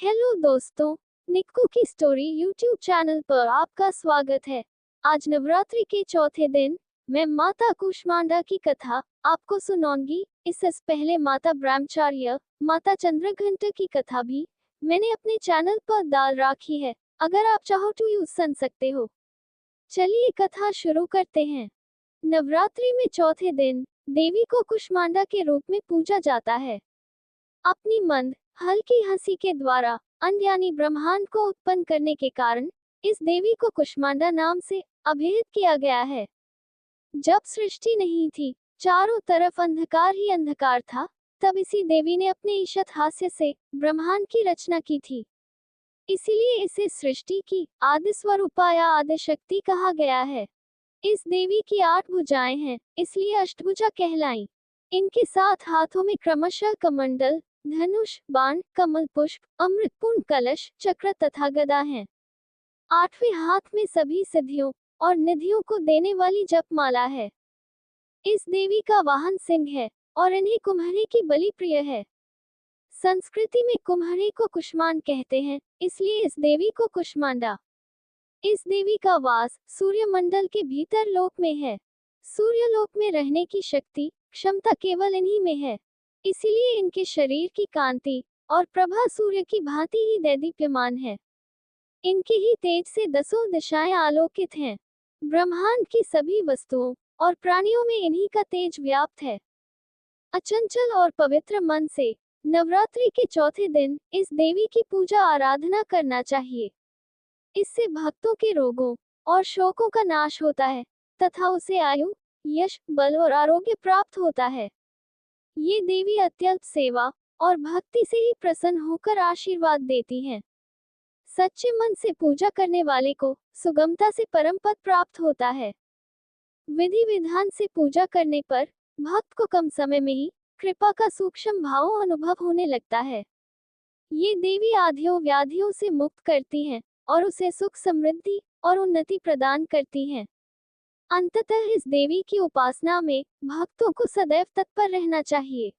Hello दोस्तों, निक्कू की story YouTube channel पर आपका स्वागत है। आज नवरात्रि के चौथे दिन मैं माता कूष्मांडा की कथा आपको सुनाऊंगी। इससे पहले माता ब्रह्मचार्य, माता चंद्रघंट की कथा भी मैंने अपने चैनल पर डाल रखी है। अगर आप चाहो तो यूज सुन सकते हो। चलिए कथा शुरू करते हैं। नवरात्रि में चौथे दिन देवी को कूष्मांडा के रूप में पूजा जाता है। अपनी मंद हल्की हंसी के द्वारा अंड यानी ब्रह्मांड को उत्पन्न करने के कारण इस देवी को कूष्मांडा नाम से अभिहित किया गया है। जब सृष्टि नहीं थी, चारों तरफ अंधकार ही अंधकार था, तब इसी देवी ने अपने ईशत हास्य से ब्रह्मांड की रचना की थी। इसीलिए इसे सृष्टि की आदि स्वरूपा या आदि शक्ति कहा गया है। इस देवी की 8 भुजाएं हैं, इसलिए अष्टभुजा कहलाई। इनके 7 हाथों में क्रमशः कमंडल, धनुष, बाण, कमल पुष्प, अमृतपूर्ण कलश, चक्र तथा गदा हैं। 8वें हाथ में सभी सिद्धियों और निधियों को देने वाली जपमाला है। इस देवी का वाहन सिंह है और इन्हें कुम्हरे की बलि प्रिय है। संस्कृति में कुम्हरे को कुष्मांड कहते हैं, इसलिए इस देवी को कुष्मांडा। इस देवी का वास सूर्यमंडल के भीतर लोक में है। सूर्यलोक में रहने की शक्ति, क्षमता केवल इन्हीं में है। इसीलिए इनके शरीर की कांति और प्रभा सूर्य की भांति ही दैदीप्यमान है। इनके ही तेज से 10 दिशाएं आलोकित हैं। ब्रह्मांड की सभी वस्तुओं और प्राणियों में इन्हीं का तेज व्याप्त है। अचंचल और पवित्र मन से नवरात्रि के चौथे दिन इस देवी की पूजा आराधना करना चाहिए। इससे भक्तों के रोगों और शोकों का नाश होता है तथा उसे आयु, यश, बल और आरोग्य प्राप्त होता है। ये देवी अत्यल्प सेवा और भक्ति से ही प्रसन्न होकर आशीर्वाद देती हैं। सच्चे मन से पूजा करने वाले को सुगमता से परम पद प्राप्त होता है। विधि विधान से पूजा करने पर भक्त को कम समय में ही कृपा का सूक्ष्म भाव अनुभव होने लगता है। ये देवी आधियों व्याधियों से मुक्त करती हैं और उसे सुख, समृद्धि और उन्नति प्रदान करती हैं। अंततः इस देवी की उपासना में भक्तों को सदैव तत्पर रहना चाहिए।